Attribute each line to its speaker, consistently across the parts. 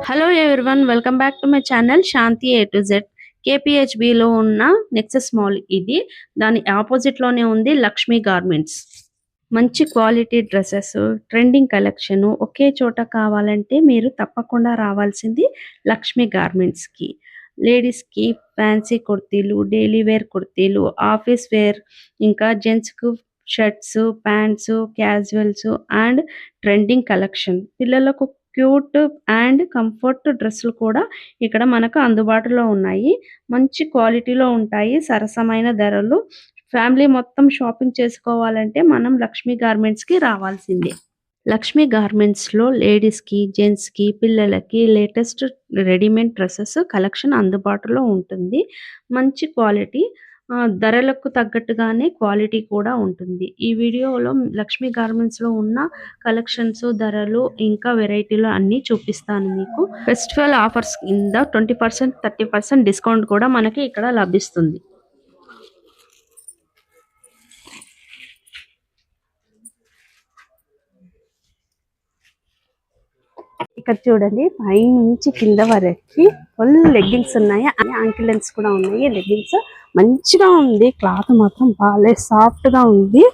Speaker 1: Hello everyone, welcome back to my channel Shanti A to Z. KPHB లో ఉన్న Nexus mall ఇది. దాని opposite లోనే ఉంది లక్ష్మి గార్మెంట్స్. మంచి క్వాలిటీ డ్రెస్సెస్, ట్రెండింగ్ కలెక్షన్ ఒకే చోట కావాలంటే మీరు తప్పకుండా రావాల్సింది లక్ష్మి గార్మెంట్స్ కి. లేడీస్ కి ఫ్యాన్సీ కుర్తీలు, డైలీ వేర్ కుర్తీలు, ఆఫీస్ వేర్, ఇంకా జెంట్స్ కు shirts, pants, casuals and trending collection. పిల్లలకు క్యూట్ అండ్ కంఫర్ట్ డ్రెస్సులు కూడా ఇక్కడ మనకు అందుబాటులో ఉన్నాయి. మంచి క్వాలిటీలో ఉంటాయి, సరసమైన ధరలు. ఫ్యామిలీ మొత్తం షాపింగ్ చేసుకోవాలంటే మనం లక్ష్మి గార్మెంట్స్ కి రావాల్సిందే. లక్ష్మి గార్మెంట్స్ లో లేడీస్ కి, జెంట్స్ కి, పిల్లలకి లేటెస్ట్ రెడీమేడ్ డ్రెస్సెస్ కలెక్షన్ అందుబాటులో ఉంటుంది. మంచి క్వాలిటీ, ధరలకు తగ్గట్టుగానే క్వాలిటీ కూడా ఉంటుంది. ఈ వీడియోలో లక్ష్మి గార్మెంట్స్ లో ఉన్న కలెక్షన్స్, ధరలు, ఇంకా వెరైటీలు అన్ని చూపిస్తాను మీకు. ఫెస్టివల్ ఆఫర్స్ కింద 20%, 30% డిస్కౌంట్ కూడా మనకి ఇక్కడ లభిస్తుంది. ఇక్కడ చూడండి, పై నుంచి కింద వరకు ఫుల్ లెగ్గింగ్స్ ఉన్నాయి. యాంకిల్ లెన్స్ కూడా ఉన్నాయి. లెగ్గింగ్స్ మంచిగా ఉంది. క్లాత్ మాత్రం బాగా సాఫ్ట్ గా ఉంది.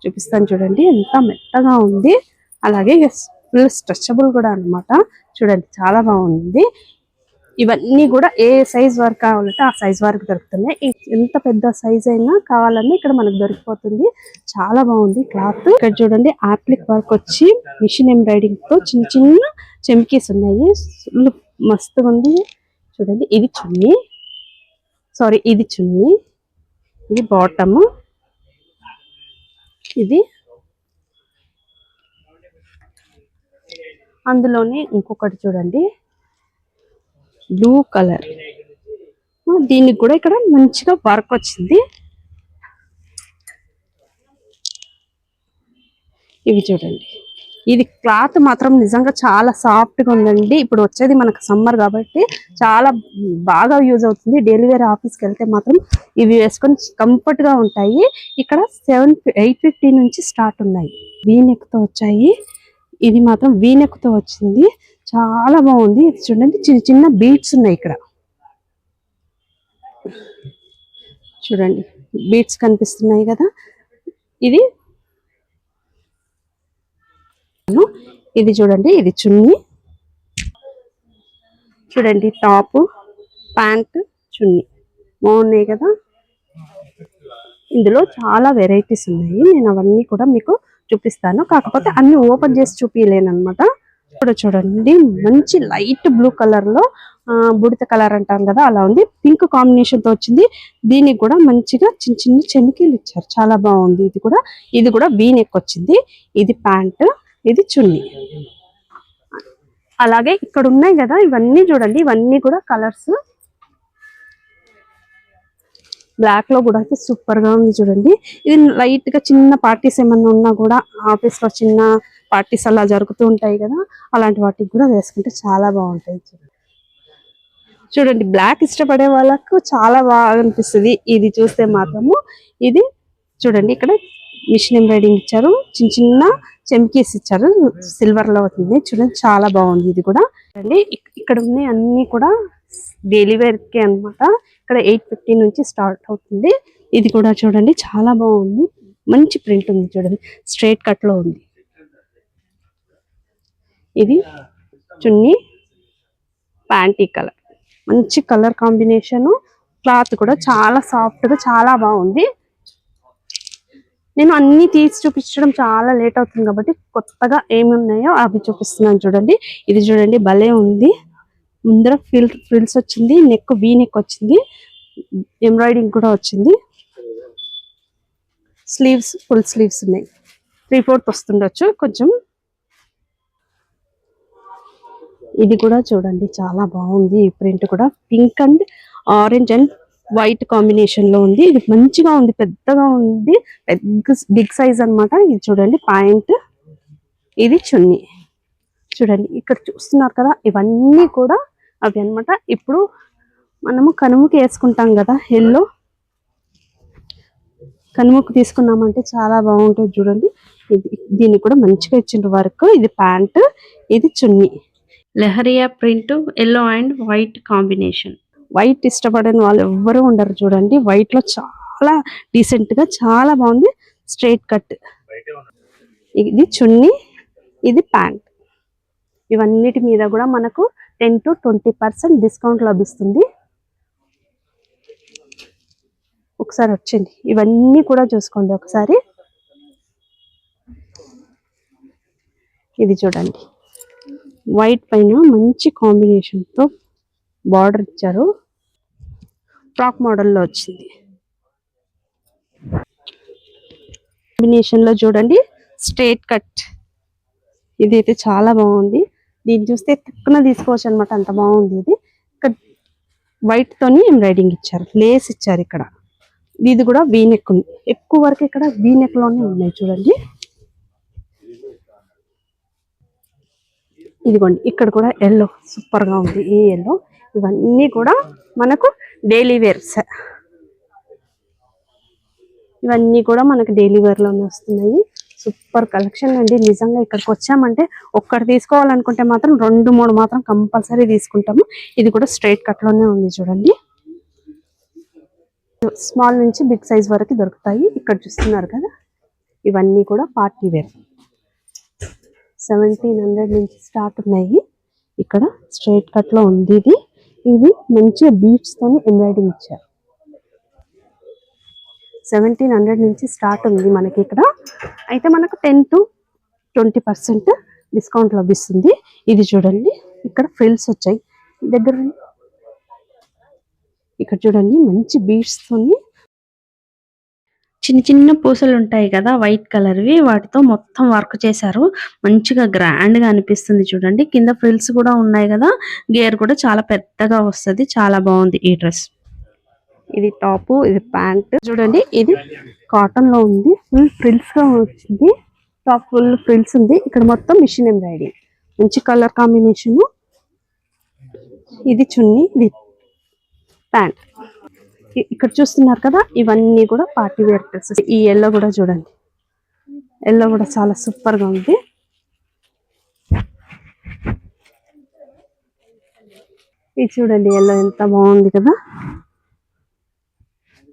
Speaker 1: చూపిస్తాను చూడండి, ఎంత మెత్తగా ఉంది. అలాగే ఫుల్ స్ట్రెచబుల్ కూడా అన్నమాట. చూడండి, చాలా బాగుంది. ఇవన్నీ కూడా ఏ సైజ్ వరకు కావాలంటే ఆ సైజ్ వరకు దొరుకుతున్నాయి. ఎంత పెద్ద సైజ్ అయినా కావాలన్నా ఇక్కడ మనకు దొరికిపోతుంది. చాలా బాగుంది క్లాత్. ఇక్కడ చూడండి, ఆప్లిక్ వర్క్ వచ్చి మిషన్ ఎంబ్రాయిడింగ్ తో చిన్న చిన్న చెమ్కీస్ ఉన్నాయి. మస్తుగా ఉంది. చూడండి, ఇది చున్నీ, ఇది చున్నీ, ఇది బాటమ్, ఇది అందులోనే ఇంకొకటి చూడండి, బ్లూ కలర్. దీనికి కూడా ఇక్కడ మంచిగా వర్క్ వచ్చింది. ఇవి చూడండి, ఇది క్లాత్ మాత్రం నిజంగా చాలా సాఫ్ట్ గా ఉందండి. ఇప్పుడు వచ్చేది మనకు సమ్మర్ కాబట్టి చాలా బాగా యూజ్ అవుతుంది. డైలీ వేర్ ఆఫీస్కి వెళ్తే మాత్రం ఇవి వేసుకొని కంఫర్ట్ గా ఉంటాయి. ఇక్కడ 850 నుంచి స్టార్ట్ ఉన్నాయి. వీనెక్ తో వచ్చాయి. ఇది మాత్రం వీనెక్ తో వచ్చింది. చాలా బాగుంది. ఇది చూడండి, చిన్న చిన్న బీట్స్ ఉన్నాయి. ఇక్కడ చూడండి, బీట్స్ కనిపిస్తున్నాయి కదా. ఇది చూడండి, ఇది చున్నీ. చూడండి, టాప్, ప్యాంట్, చున్నీ బాగున్నాయి కదా. ఇందులో చాలా వెరైటీస్ ఉన్నాయి. నేను అవన్నీ కూడా మీకు చూపిస్తాను. కాకపోతే అన్ని ఓపెన్ చేసి చూపించలేను అనమాట. ఇప్పుడు చూడండి, మంచి లైట్ బ్లూ కలర్ లో, బుడిత కలర్ అంటాం కదా, అలా ఉంది. పింక్ కాంబినేషన్ తో వచ్చింది. దీనికి కూడా మంచిగా చిన్న చిన్న చెమికీలు ఇచ్చారు. చాలా బాగుంది. ఇది కూడా వీనెక్ వచ్చింది. ఇది ప్యాంట్, ఇది చున్నీ. అలాగే ఇక్కడ ఉన్నాయి కదా, ఇవన్నీ చూడండి, ఇవన్నీ కూడా కలర్స్. బ్లాక్ లో కూడా అయితే సూపర్ గా ఉంది. చూడండి, ఇది లైట్ గా చిన్న పార్టీస్ ఏమన్నా ఉన్నా కూడా, ఆఫీస్ లో చిన్న పార్టీస్ అలా జరుగుతూ ఉంటాయి కదా, అలాంటి వాటికి కూడా వేసుకుంటే చాలా బాగుంటాయి. చూడండి, బ్లాక్ ఇష్టపడే వాళ్ళకు చాలా బాగా అనిపిస్తుంది. ఇది చూస్తే మాత్రము. ఇది చూడండి, ఇక్కడ మిషన్ ఎంబ్రాయిడింగ్ ఇచ్చారు. చిన్న చిన్న చెమ్కీస్ ఇచ్చారు. సిల్వర్ లో అవుతుంది. చూడండి, చాలా బాగుంది. ఇది కూడా చూడండి, ఇక్కడ ఉన్నాయి అన్ని కూడా డైలీ వేర్ కి అన్నమాట. ఇక్కడ 850 నుంచి స్టార్ట్ అవుతుంది. ఇది కూడా చూడండి, చాలా బాగుంది. మంచి ప్రింట్ ఉంది. చూడండి, స్ట్రైట్ కట్ లో ఉంది. ఇది చున్నీ, ప్యాంటీ కలర్, మంచి కలర్ కాంబినేషన్. క్లాత్ కూడా చాలా సాఫ్ట్ గా చాలా బాగుంది. నేను అన్ని తీసి చూపించడం చాలా లేట్ అవుతుంది కాబట్టి కొత్తగా ఏమి ఉన్నాయో అవి చూపిస్తున్నాను. చూడండి, ఇది చూడండి, భలే ఉంది. ముందర ఫ్రిల్స్ వచ్చింది. నెక్ వీ నెక్ వచ్చింది. ఎంబ్రాయిడింగ్ కూడా వచ్చింది. స్లీవ్స్ ఫుల్ స్లీవ్స్ ఉన్నాయి. 3/4 వస్తుండొచ్చు కొంచెం. ఇది కూడా చూడండి, చాలా బాగుంది. ఈ ప్రింట్ కూడా pink and orange and white combination లో ఉంది. ఇది మంచిగా ఉంది. పెద్దగా ఉంది. బిగ్ సైజ్ అన్నమాట. ఇది చూడండి, ప్యాంట్, ఇది చున్నీ. చూడండి, ఇక్కడ చూస్తున్నారు కదా, ఇవన్నీ కూడా అవి అన్నమాట. ఇప్పుడు మనము కనుముకి వేసుకుంటాం కదా, ఎల్లో కనుముకు తీసుకున్నామంటే చాలా బాగుంటుంది. చూడండి, దీన్ని కూడా మంచిగా ఇచ్చిన వర్క్. ఇది ప్యాంట్, ఇది chunni. Leheriya print, yellow and white combination. White ఇష్టపడని వాళ్ళు ఎవ్వరూ ఉండరు చూడండి. వైట్ లో చాలా డీసెంట్ గా చాలా బాగుంది. Straight cut. ఇది చున్నీ, ఇది ప్యాంట్. ఇవన్నిటి మీద కూడా మనకు 10 to 20% డిస్కౌంట్ లభిస్తుంది. ఒకసారి వచ్చింది, ఇవన్నీ కూడా చూసుకోండి ఒకసారి. ఇది చూడండి, వైట్ పైన మంచి కాంబినేషన్ తో బార్డర్ ఇచ్చారు. ఫ్రాక్ మోడల్లో వచ్చింది. కాంబినేషన్ లో చూడండి స్ట్రైట్ కట్. ఇదైతే చాలా బాగుంది. దీన్ని చూస్తే తక్కువ తీసుకోవచ్చు అనమాట, అంత బాగుంది. ఇది ఇక్కడ వైట్ తోని ఎంబ్రాయిడింగ్ ఇచ్చారు, లేస్ ఇచ్చారు ఇక్కడ. ఇది కూడా వీనెక్ ఉంది. ఎక్కువ వరకు ఇక్కడ వీనెక్ లోనే ఉన్నాయి చూడండి. ఇదిగోండి, ఇక్కడ కూడా ఎల్లో సూపర్ గా ఉంది. ఈ ఎల్లో ఇవన్నీ కూడా మనకు డైలీ వేర్స్. ఇవన్నీ కూడా మనకు డైలీ వేర్ లోనే వస్తున్నాయి. సూపర్ కలెక్షన్ అండి. నిజంగా ఇక్కడికి వచ్చామంటే ఒక్కటి తీసుకోవాలనుకుంటే మాత్రం 2-3 మాత్రం కంపల్సరీ తీసుకుంటాము. ఇది కూడా స్ట్రైట్ కట్ లోనే ఉంది చూడండి. స్మాల్ నుంచి బిగ్ సైజ్ వరకు దొరుకుతాయి. ఇక్కడ చూస్తున్నారు కదా, ఇవన్నీ కూడా పార్టీ వేర్. 1700 నుంచి స్టార్ట్ ఉన్నాయి. ఇక్కడ స్ట్రైట్ కట్ లో ఉంది. ఇది మంచిగా బీట్స్ తోని ఎంబ్రాయిడింగ్ ఇచ్చారు. 1700 నుంచి స్టార్ట్ ఉంది మనకి ఇక్కడ. అయితే మనకు 10 to 20% డిస్కౌంట్ లభిస్తుంది. ఇది చూడండి, ఇక్కడ ఫ్రిల్స్ వచ్చాయి దగ్గర. ఇక్కడ చూడండి మంచి బీడ్స్ తోని చిన్న చిన్న పూసలు ఉంటాయి కదా వైట్ కలర్వి, వాటితో మొత్తం వర్క్ చేశారు. మంచిగా గ్రాండ్ గా అనిపిస్తుంది చూడండి. కింద ఫ్రిల్స్ కూడా ఉన్నాయి కదా, గేర్ కూడా చాలా పెద్దగా వస్తుంది. చాలా బాగుంది ఈ డ్రెస్. ఇది టాప్, ఇది ప్యాంట్. చూడండి, ఇది కాటన్ లో ఉంది. ఫుల్ ఫ్రిల్స్ గా వచ్చింది. టాప్ ఫుల్ ఫ్రిల్స్ ఉంది. ఇక్కడ మొత్తం మిషన్ ఎంబ్రాయిడింగ్, మంచి కలర్ కాంబినేషన్. ఇది చున్నీ, ఇది ప్యాంట్. ఇక్కడ చూస్తున్నారు కదా, ఇవన్నీ కూడా పార్టీ వేర్ డ్రెస్సెస్. ఈ ఎల్లో కూడా చూడండి, ఎల్లో కూడా చాలా సూపర్ గా ఉంది. ఇది చూడండి, ఎల్లో ఎంత బాగుంది కదా.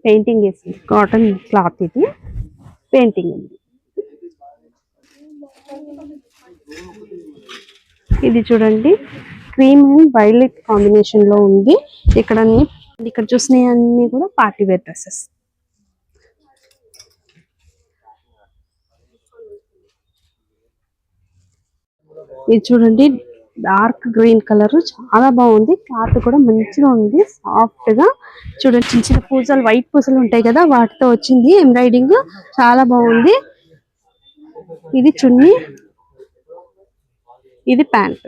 Speaker 1: పెయింటింగ్ వేసింది, కాటన్ క్లాత్. ఇది పెయింటింగ్ ఉంది. ఇది చూడండి, క్రీమ్ అండ్ వైలెట్ కాంబినేషన్ లో ఉంది. ఇక్కడ చూసినవి అన్ని కూడా పార్టీ వేర్ డ్రెస్సెస్. ఇది చూడండి, డార్క్ గ్రీన్ కలర్ చాలా బాగుంది. క్లాత్ కూడా మంచిగా ఉంది, సాఫ్ట్ గా. చూడండి, చిన్న చిన్న పూసలు, వైట్ పూసలు ఉంటాయి కదా, వాటితో వచ్చింది ఎంబ్రాయిడింగ్. చాలా బాగుంది. ఇది చున్నీ, ఇది ప్యాంట్.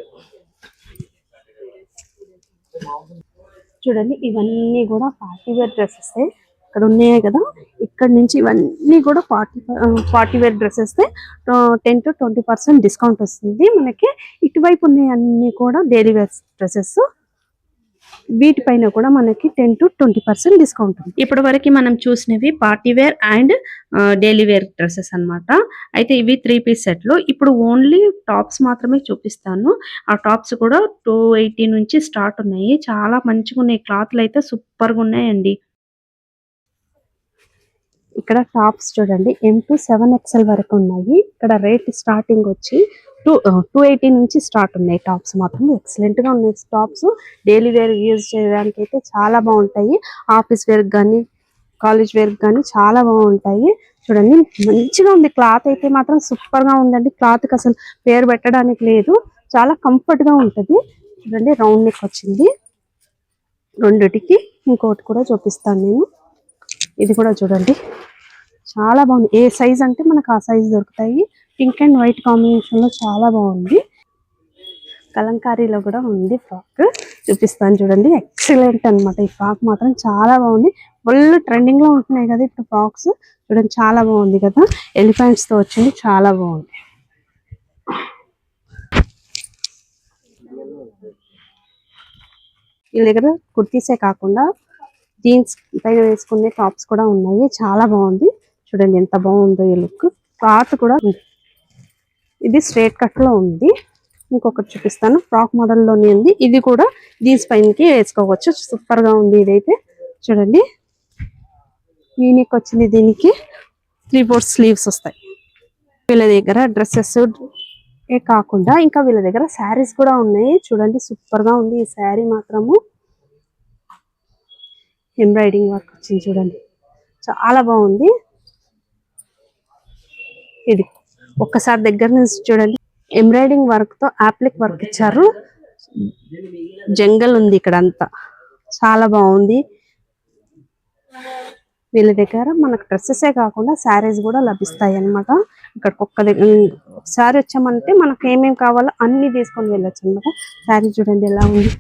Speaker 1: చూడండి, ఇవన్నీ కూడా పార్టీ వేర్ డ్రెస్సెస్. ఇక్కడ ఉన్నాయి కదా, ఇక్కడ నుంచి ఇవన్నీ కూడా party wear dresses. 10 to 20% discount వస్తుంది మనకి. ఇటువైపు ఉన్నాయి అన్ని కూడా డైలీ వేర్ డ్రెస్సెస్. వీటిపైన కూడా మనకి 10 to 20% డిస్కౌంట్ ఉంది. ఇప్పటి వరకు మనం చూసినవి party wear and daily wear dresses అన్నమాట. అయితే ఇవి 3 పీస్ సెట్లు. ఇప్పుడు ఓన్లీ టాప్స్ మాత్రమే చూపిస్తాను. ఆ టాప్స్ కూడా 280 నుంచి స్టార్ట్ ఉన్నాయి. చాలా మంచిగా ఉన్నాయి. క్లాత్లు అయితే సూపర్ గా ఉన్నాయండి. ఇక్కడ టాప్స్ చూడండి, M to 7XL వరకు ఉన్నాయి. ఇక్కడ రేట్ స్టార్టింగ్ వచ్చి 280 నుంచి స్టార్ట్ ఉన్నాయి. టాప్స్ మాత్రం ఎక్సలెంట్ గా ఉన్నాయి. టాప్స్ డైలీ వేర్ యూజ్ చేయడానికి అయితే చాలా బాగుంటాయి. ఆఫీస్ వేర్ కానీ కాలేజ్ వేర్ కానీ చాలా బాగుంటాయి. చూడండి, మంచిగా ఉంది. క్లాత్ అయితే మాత్రం సూపర్ గా ఉందండి. క్లాత్ కి అసలు పేరు పెట్టడానికి లేదు. చాలా కంఫర్ట్ గా ఉంటది. చూడండి, రౌండ్ నెక్ వచ్చింది రెండిటికి. ఇంకోటి కూడా చూపిస్తాను నేను. ఇది కూడా చూడండి, చాలా బాగుంది. ఏ సైజ్ అంటే మనకు ఆ సైజ్ దొరుకుతాయి. పింక్ అండ్ వైట్ కాంబినేషన్ లో చాలా బాగుంది. కలంకారీలో కూడా ఉంది ఫ్రాక్, చూపిస్తాను చూడండి. ఎక్సలెంట్ అన్నమాట. ఈ ఫ్రాక్ మాత్రం చాలా బాగుంది. ఫుల్ ట్రెండింగ్ లో ఉంటున్నాయి కదా ఇప్పుడు ఫ్రాక్స్. చూడండి, చాలా బాగుంది కదా. ఎలిఫెంట్స్ తో వచ్చింది, చాలా బాగుంది. వీళ్ళ దగ్గర కుర్తీసే కాకుండా జీన్స్ పైన వేసుకునే టాప్స్ కూడా ఉన్నాయి. చాలా బాగుంది. చూడండి ఎంత బాగుందో ఈ లుక్. క్లాత్ కూడా ఇది స్ట్రైట్ కట్ లో ఉంది. ఇంకొకటి చూపిస్తాను, ఫ్రాక్ మోడల్ లోనే ఉంది. ఇది కూడా జీన్స్ పైనకి వేసుకోవచ్చు. సూపర్ గా ఉంది. ఇదైతే చూడండి, వీనెక్ వచ్చింది. దీనికి 3/4 స్లీవ్స్ వస్తాయి. వీళ్ళ దగ్గర డ్రెస్సెస్ ఏ కాకుండా ఇంకా వీళ్ళ దగ్గర శారీస్ కూడా ఉన్నాయి. చూడండి, సూపర్ గా ఉంది ఈ శారీ మాత్రము. ఎంబ్రాయిడింగ్ వర్క్ వచ్చింది చూడండి, చాలా బాగుంది. ఇది ఒక్కసారి దగ్గర నుంచి చూడండి, ఎంబ్రాయిడింగ్ వర్క్ తో అప్లిక్ వర్క్ ఇచ్చారు. జంగల్ ఉంది ఇక్కడ అంతా, చాలా బాగుంది. వీళ్ళ దగ్గర మనకు డ్రెస్సెసే కాకుండా శారీస్ కూడా లభిస్తాయి అన్నమాట. ఇక్కడ ఒకసారి వచ్చామంటే మనకు ఏమేమి కావాలో అన్ని తీసుకొని వెళ్ళొచ్చు అనమాట. శారీ చూడండి ఎలా ఉంది.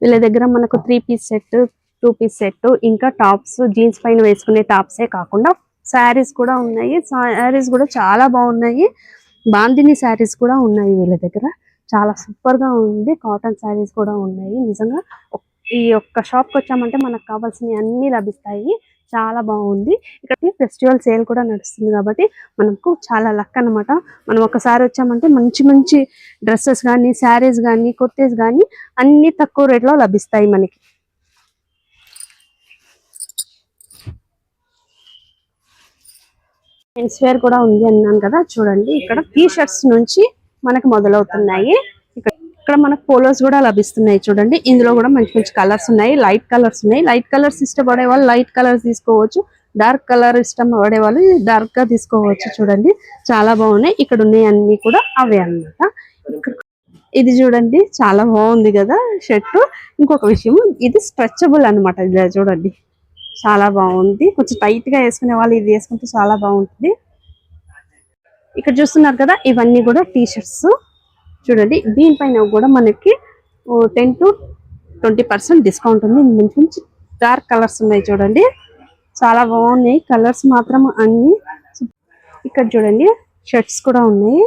Speaker 1: వీళ్ళ దగ్గర మనకు 3 పీస్ సెట్, 2 పీస్ సెట్, ఇంకా టాప్స్, జీన్స్ పైన వేసుకునే టాప్సే కాకుండా శారీస్ కూడా ఉన్నాయి. శారీస్ కూడా చాలా బాగున్నాయి. బాందిని శారీస్ కూడా ఉన్నాయి వీళ్ళ దగ్గర. చాలా సూపర్ గా ఉంది. కాటన్ శారీస్ కూడా ఉన్నాయి. నిజంగా ఈ ఒక్క షాప్ కి వచ్చామంటే మనకు కావాల్సినవి అన్ని లభిస్తాయి. చాలా బాగుంది. ఇక్కడ ఫెస్టివల్ సేల్ కూడా నడుస్తుంది కాబట్టి మనకు చాలా లక్ అన్నమాట. మనం ఒకసారి వచ్చామంటే మంచి మంచి డ్రెస్సెస్ కానీ, శారీస్ కానీ, కుర్తీస్ కానీ అన్ని తక్కువ రేట్లో లభిస్తాయి మనకి. మెన్స్ వేర్ కూడా ఉంది అన్నాను కదా, చూడండి ఇక్కడ టీ షర్ట్స్ నుంచి మనకు మొదలవుతున్నాయి. ఇక్కడ మనకు పోలోస్ కూడా లభిస్తున్నాయి. చూడండి, ఇందులో కూడా మంచి మంచి కలర్స్ ఉన్నాయి. లైట్ కలర్స్ ఉన్నాయి. లైట్ కలర్స్ ఇష్టపడే వాళ్ళు లైట్ కలర్స్ తీసుకోవచ్చు. డార్క్ కలర్ ఇష్టపడే వాళ్ళు డార్క్ గా తీసుకోవచ్చు. చూడండి, చాలా బాగున్నాయి. ఇక్కడ ఉన్నాయి అన్ని కూడా అవే అన్నమాట. ఇది చూడండి, చాలా బాగుంది కదా షర్ట్. ఇంకొక విషయం, ఇది స్ట్రెచబుల్ అన్నమాట. ఇది చూడండి, చాలా బాగుంది. కొంచెం టైట్ గా వేసుకునే వాళ్ళు ఇది వేసుకుంటే చాలా బాగుంటుంది. ఇక్కడ చూస్తున్నారు కదా, ఇవన్నీ కూడా టీ షర్ట్స్. చూడండి, దీనిపైన కూడా మనకి 10 to 20% డిస్కౌంట్ ఉంది. మంచి మంచి డార్క్ కలర్స్ ఉన్నాయి. చూడండి, చాలా బాగున్నాయి కలర్స్ మాత్రం అన్ని. ఇక్కడ చూడండి, షర్ట్స్ కూడా ఉన్నాయి.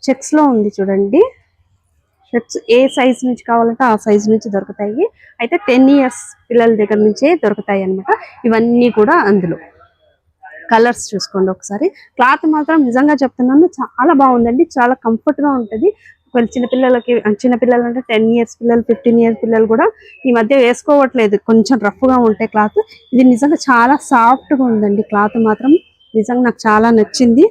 Speaker 1: చెక్స్ లో ఉంది చూడండి. షర్ట్స్ ఏ సైజ్ నుంచి కావాలంటే ఆ సైజ్ నుంచి దొరుకుతాయి. అయితే 10 years పిల్లల దగ్గర నుంచే దొరుకుతాయి అన్నమాట. ఇవన్నీ కూడా అందులో కలర్స్ చూసుకోండి ఒకసారి. క్లాత్ మాత్రం నిజంగా చెప్తున్నాను, చాలా బాగుందండి. చాలా కంఫర్ట్ గా ఉంటది. చిన్నపిల్లలు అంటే 10 years పిల్లలు, 15 years పిల్లలు కూడా ఈ మధ్య వేసుకోవట్లేదు. కొంచెం రఫ్ గా ఉంటాయి క్లాత్. ఇది నిజంగా చాలా సాఫ్ట్ గా ఉందండి. క్లాత్ మాత్రం నిజంగా నాకు చాలా నచ్చింది.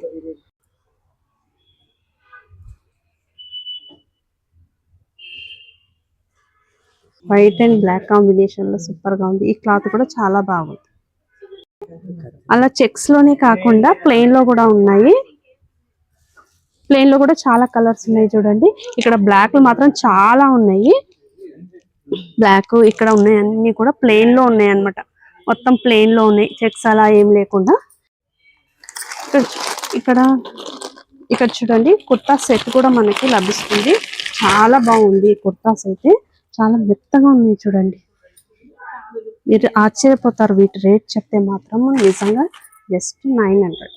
Speaker 1: వైట్ అండ్ బ్లాక్ కాంబినేషన్ లో సూపర్ గా ఉంది. ఈ క్లాత్ కూడా చాలా బాగుంది. అలా చెక్స్ లోనే కాకుండా ప్లెయిన్ లో కూడా ఉన్నాయి. ప్లెయిన్ లో కూడా చాలా కలర్స్ ఉన్నాయి. చూడండి, ఇక్కడ బ్లాక్ మాత్రం చాలా ఉన్నాయి. బ్లాక్ ఇక్కడ ఉన్నాయి అన్ని కూడా ప్లెయిన్ లో ఉన్నాయి అన్నమాట. మొత్తం ప్లెయిన్ లో ఉన్నాయి, చెక్స్ అలా ఏం లేకుండా. ఇక్కడ చూడండి, కుర్తా సెట్ కూడా మనకి లభిస్తుంది. చాలా బాగుంది. కుర్తాస్ అయితే చాలా మెత్తగా ఉన్నాయి. చూడండి, మీరు ఆశ్చర్యపోతారు వీటి రేట్ చెప్తే మాత్రం. నిజంగా జస్ట్ 900.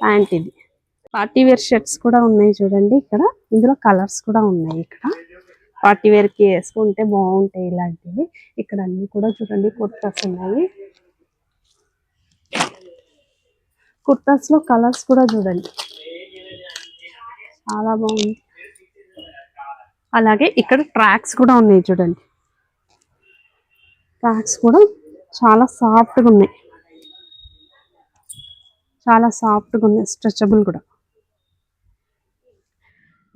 Speaker 1: ప్యాంట్ ఇది. పార్టీ వేర్ షర్ట్స్ కూడా ఉన్నాయి చూడండి. ఇక్కడ ఇందులో కలర్స్ కూడా ఉన్నాయి. ఇక్కడ పార్టీ వేర్ కి వేసుకుంటే బాగుంటాయి ఇలాంటివి. ఇక్కడ అన్ని కూడా చూడండి కుర్తాస్ ఉన్నాయి. కుర్తాస్ లో కలర్స్ కూడా చూడండి, చాలా బాగుంది. అలాగే ఇక్కడ ట్రాక్స్ కూడా ఉన్నాయి చూడండి. ట్రాక్స్ కూడా చాలా సాఫ్ట్ గా ఉన్నాయి. చాలా సాఫ్ట్ గా ఉన్నాయి, స్ట్రెచబుల్ కూడా.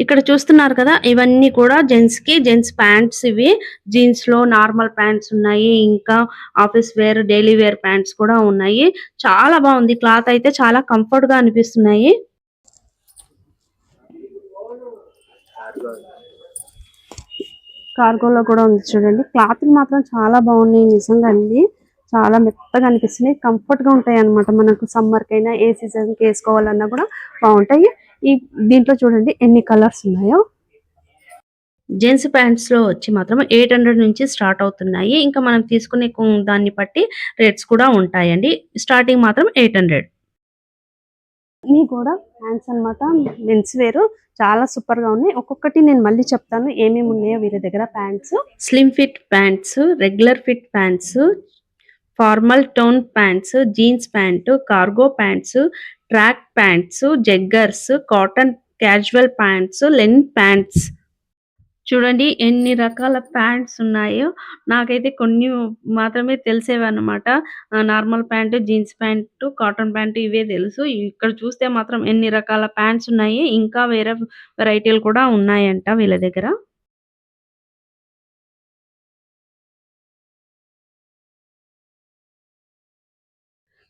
Speaker 1: ఇక్కడ చూస్తున్నారు కదా, ఇవన్నీ కూడా జెంట్స్ కి జెంట్స్ ప్యాంట్స్. ఇవి జీన్స్ లో నార్మల్ ప్యాంట్స్ ఉన్నాయి, ఇంకా office wear, daily wear pants కూడా ఉన్నాయి. చాలా బాగుంది. క్లాత్ అయితే చాలా కంఫర్ట్ గా అనిపిస్తున్నాయి. కార్గోలో కూడా ఉంది చూడండి. క్లాత్ మాత్రం చాలా బాగున్నాయి నిజంగా. అన్ని చాలా మెత్తగా అనిపిస్తున్నాయి. కంఫర్ట్ గా ఉంటాయి అన్నమాట. మనకు సమ్మర్ కైనా ఏ సీజన్ కి వేసుకోవాలన్నా కూడా బాగుంటాయి. దీంట్లో చూడండి ఎన్ని కలర్స్ ఉన్నాయో. జెంట్స్ ప్యాంట్స్ లో వచ్చి మాత్రం 800 నుంచి స్టార్ట్ అవుతున్నాయి. ఇంకా మనం తీసుకునే దాన్ని బట్టి రేట్స్ కూడా ఉంటాయండి. స్టార్టింగ్ మాత్రం 800. అన్నీ కూడా ప్యాంట్స్ అన్నమాట. మెన్స్ వేర్ చాలా సూపర్ గా ఉన్నాయి. ఒక్కొక్కటి నేను మళ్ళీ చెప్తాను ఏమేమి ఉన్నాయో వీరి దగ్గర. Pants, slim fit pants, regular fit pants, formal tone pants, jeans pant, cargo pants, track pants, joggers, cotton casual pants, linen pants. చూడండి ఎన్ని రకాల ప్యాంట్స్ ఉన్నాయో. నాకైతే కొన్ని మాత్రమే తెలిసేవన్నమాట. Normal pant, jeans pant, cotton pant ఇవే తెలుసు. ఇక్కడ చూస్తే మాత్రం ఎన్ని రకాల ప్యాంట్స్ ఉన్నాయి. ఇంకా వేరే వెరైటీలు కూడా ఉన్నాయంట వీళ్ళ దగ్గర.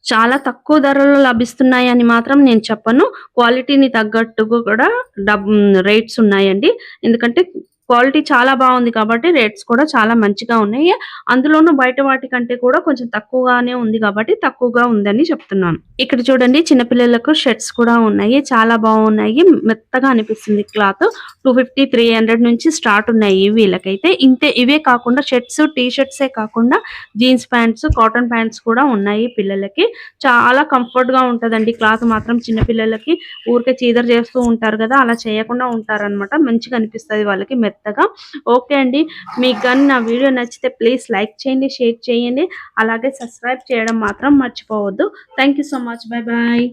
Speaker 1: చాలా తక్కువ ధరలో లభిస్తున్నాయని మాత్రం నేను చెప్పను. క్వాలిటీని తగ్గట్టుగా కూడా రేట్స్ ఉన్నాయండి. ఎందుకంటే క్వాలిటీ చాలా బాగుంది కాబట్టి రేట్స్ కూడా చాలా మంచిగా ఉన్నాయి. అందులోనూ బయట వాటి కంటే కూడా కొంచెం తక్కువగానే ఉంది కాబట్టి తక్కువగా ఉందని చెప్తున్నాను. ఇక్కడ చూడండి చిన్న పిల్లలకు షర్ట్స్ కూడా ఉన్నాయి. చాలా బాగున్నాయి. మెత్తగా అనిపిస్తుంది క్లాత్. 250, 300 నుంచి స్టార్ట్ ఉన్నాయి వీళ్ళకైతే. ఇంతే ఇవే కాకుండా షర్ట్స్, టీ షర్ట్సే కాకుండా జీన్స్ ప్యాంట్స్, కాటన్ ప్యాంట్స్ కూడా ఉన్నాయి పిల్లలకి. చాలా కంఫర్ట్ గా ఉంటదండి క్లాత్ మాత్రం. చిన్న పిల్లలకి ఊరికే చీదర చేస్తూ ఉంటారు కదా, అలా చేయకుండా ఉంటారన్నమాట. మంచిగా అనిపిస్తది వాళ్ళకి మెత్తగా. ఓకే అండి, మీకు కానీ నా వీడియో నచ్చితే ప్లీజ్ లైక్ చేయండి, షేర్ చేయండి, అలాగే సబ్స్క్రైబ్ చేయడం మాత్రం మర్చిపోవద్దు. Thank you so much. Bye bye.